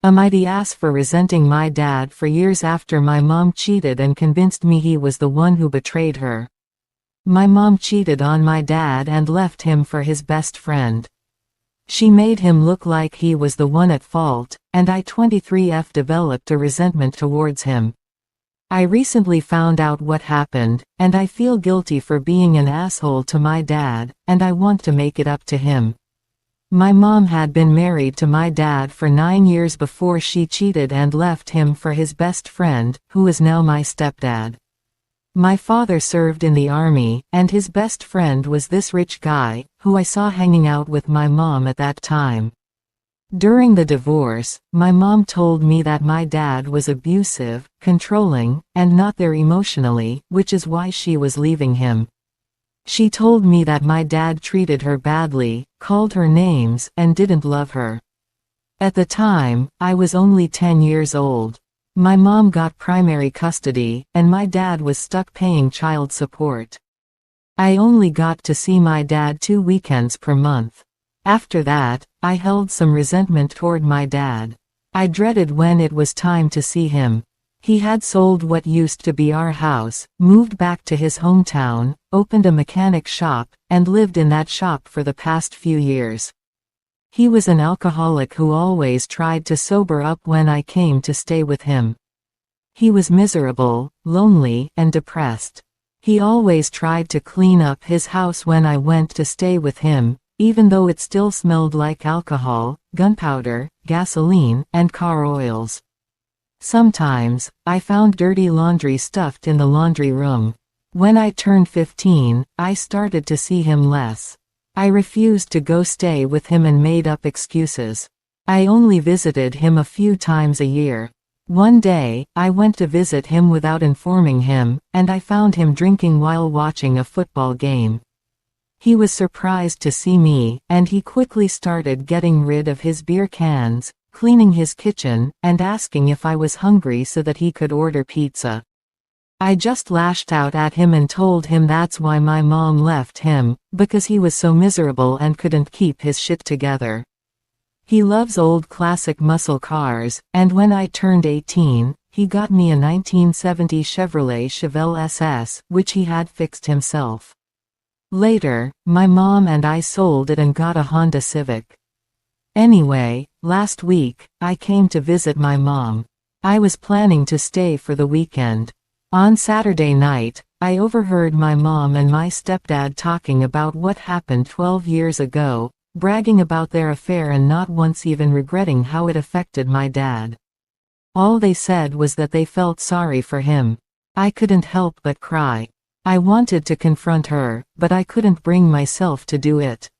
Am I the ass for resenting my dad for years after my mom cheated and convinced me he was the one who betrayed her? My mom cheated on my dad and left him for his best friend. She made him look like he was the one at fault, and I 23F developed a resentment towards him. I recently found out what happened, and I feel guilty for being an asshole to my dad, and I want to make it up to him. My mom had been married to my dad for 9 years before she cheated and left him for his best friend, who is now my stepdad. My father served in the army, and his best friend was this rich guy, who I saw hanging out with my mom at that time. During the divorce, my mom told me that my dad was abusive, controlling, and not there emotionally, which is why she was leaving him. She told me that my dad treated her badly, called her names, and didn't love her. At the time, I was only 10 years old. My mom got primary custody, and my dad was stuck paying child support. I only got to see my dad 2 weekends per month. After that, I held some resentment toward my dad. I dreaded when it was time to see him. He had sold what used to be our house, moved back to his hometown, opened a mechanic shop, and lived in that shop for the past few years. He was an alcoholic who always tried to sober up when I came to stay with him. He was miserable, lonely, and depressed. He always tried to clean up his house when I went to stay with him, even though it still smelled like alcohol, gunpowder, gasoline, and car oils. Sometimes, I found dirty laundry stuffed in the laundry room. When I turned 15, I started to see him less. I refused to go stay with him and made up excuses. I only visited him a few times a year. One day, I went to visit him without informing him, and I found him drinking while watching a football game. He was surprised to see me, and he quickly started getting rid of his beer cans, cleaning his kitchen, and asking if I was hungry so that he could order pizza. I just lashed out at him and told him that's why my mom left him, because he was so miserable and couldn't keep his shit together. He loves old classic muscle cars, and when I turned 18, he got me a 1970 Chevrolet Chevelle SS, which he had fixed himself. Later, my mom and I sold it and got a Honda Civic. Anyway, last week, I came to visit my mom. I was planning to stay for the weekend. On Saturday night, I overheard my mom and my stepdad talking about what happened 12 years ago, bragging about their affair and not once even regretting how it affected my dad. All they said was that they felt sorry for him. I couldn't help but cry. I wanted to confront her, but I couldn't bring myself to do it.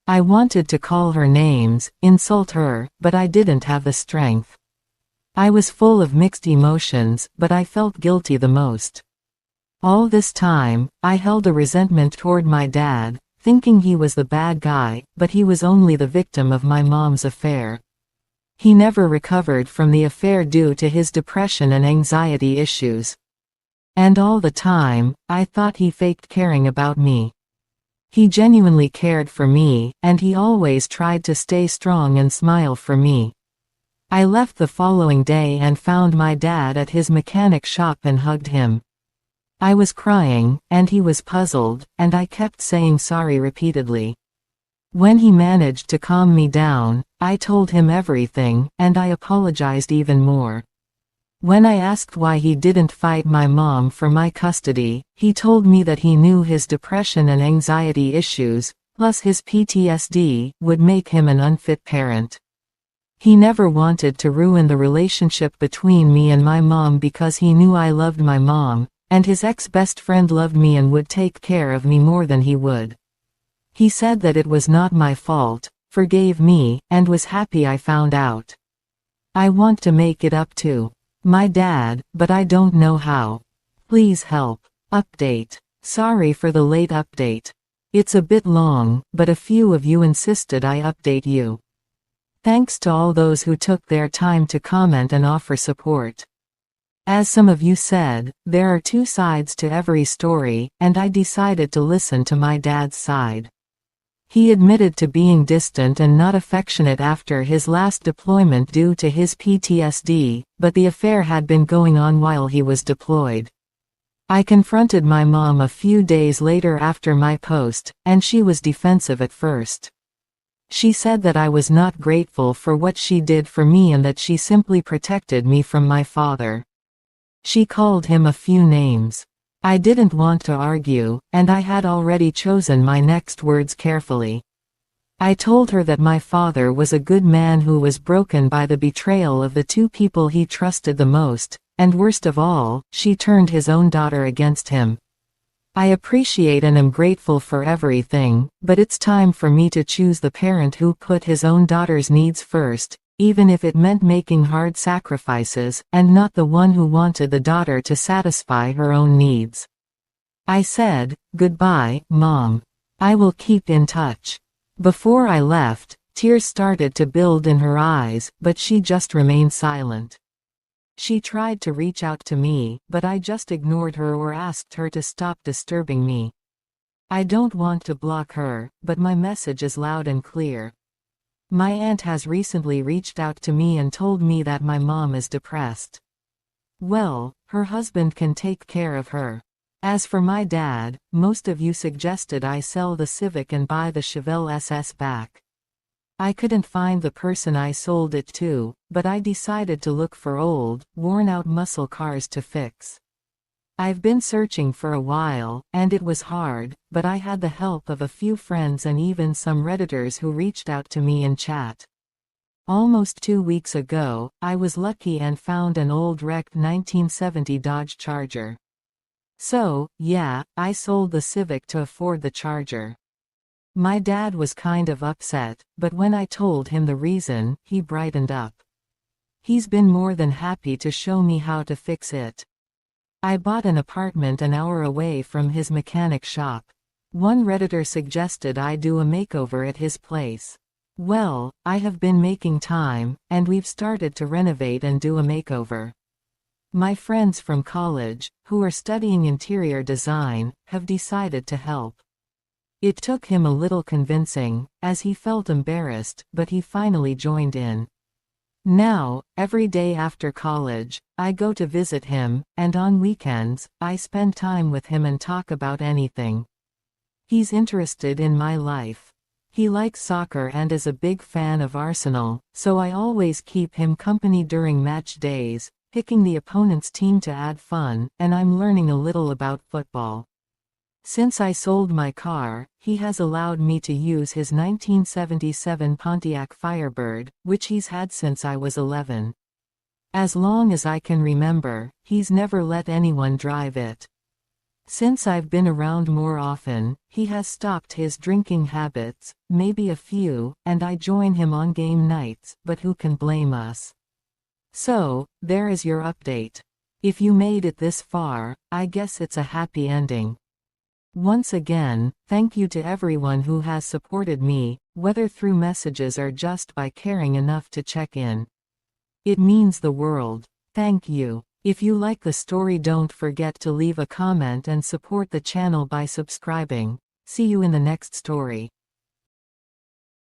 I wanted to call her names, insult her, but I didn't have the strength. I was full of mixed emotions, but I felt guilty the most. All this time, I held a resentment toward my dad, thinking he was the bad guy, but he was only the victim of my mom's affair. He never recovered from the affair due to his depression and anxiety issues. And all the time, I thought he faked caring about me. He genuinely cared for me, and he always tried to stay strong and smile for me. I left the following day and found my dad at his mechanic shop and hugged him. I was crying, and he was puzzled, and I kept saying sorry repeatedly. When he managed to calm me down, I told him everything, and I apologized even more. When I asked why he didn't fight my mom for my custody, he told me that he knew his depression and anxiety issues, plus his PTSD, would make him an unfit parent. He never wanted to ruin the relationship between me and my mom because he knew I loved my mom, and his ex-best friend loved me and would take care of me more than he would. He said that it was not my fault, forgave me, and was happy I found out. I want to make it up to my dad, but I don't know how. Please help. Update. Sorry for the late update. It's a bit long, but a few of you insisted I update you. Thanks to all those who took their time to comment and offer support. As some of you said, there are 2 sides to every story, and I decided to listen to my dad's side. He admitted to being distant and not affectionate after his last deployment due to his PTSD, but the affair had been going on while he was deployed. I confronted my mom a few days later after my post, and she was defensive at first. She said that I was not grateful for what she did for me and that she simply protected me from my father. She called him a few names. I didn't want to argue, and I had already chosen my next words carefully. I told her that my father was a good man who was broken by the betrayal of the two people he trusted the most, and worst of all, she turned his own daughter against him. I appreciate and am grateful for everything, but it's time for me to choose the parent who put his own daughter's needs first, even if it meant making hard sacrifices, and not the one who wanted the daughter to satisfy her own needs. I said, "Goodbye, Mom. I will keep in touch." Before I left, tears started to build in her eyes, but she just remained silent. She tried to reach out to me, but I just ignored her or asked her to stop disturbing me. I don't want to block her, but my message is loud and clear. My aunt has recently reached out to me and told me that my mom is depressed. Well, her husband can take care of her. As for my dad, most of you suggested I sell the Civic and buy the Chevelle SS back. I couldn't find the person I sold it to, but I decided to look for old, worn-out muscle cars to fix. I've been searching for a while, and it was hard, but I had the help of a few friends and even some Redditors who reached out to me in chat. Almost 2 weeks ago, I was lucky and found an old wrecked 1970 Dodge Charger. So, yeah, I sold the Civic to afford the Charger. My dad was kind of upset, but when I told him the reason, he brightened up. He's been more than happy to show me how to fix it. I bought an apartment an hour away from his mechanic shop. One Redditor suggested I do a makeover at his place. Well, I have been making time, and we've started to renovate and do a makeover. My friends from college, who are studying interior design, have decided to help. It took him a little convincing, as he felt embarrassed, but he finally joined in. Now, every day after college, I go to visit him, and on weekends, I spend time with him and talk about anything. He's interested in my life. He likes soccer and is a big fan of Arsenal, so I always keep him company during match days, picking the opponent's team to add fun, and I'm learning a little about football. Since I sold my car, he has allowed me to use his 1977 Pontiac Firebird, which he's had since I was 11. As long as I can remember, he's never let anyone drive it. Since I've been around more often, he has stopped his drinking habits, maybe a few, and I join him on game nights, but who can blame us? So, there is your update. If you made it this far, I guess it's a happy ending. Once again, thank you to everyone who has supported me, whether through messages or just by caring enough to check in. It means the world. Thank you. If you like the story, don't forget to leave a comment and support the channel by subscribing. See you in the next story.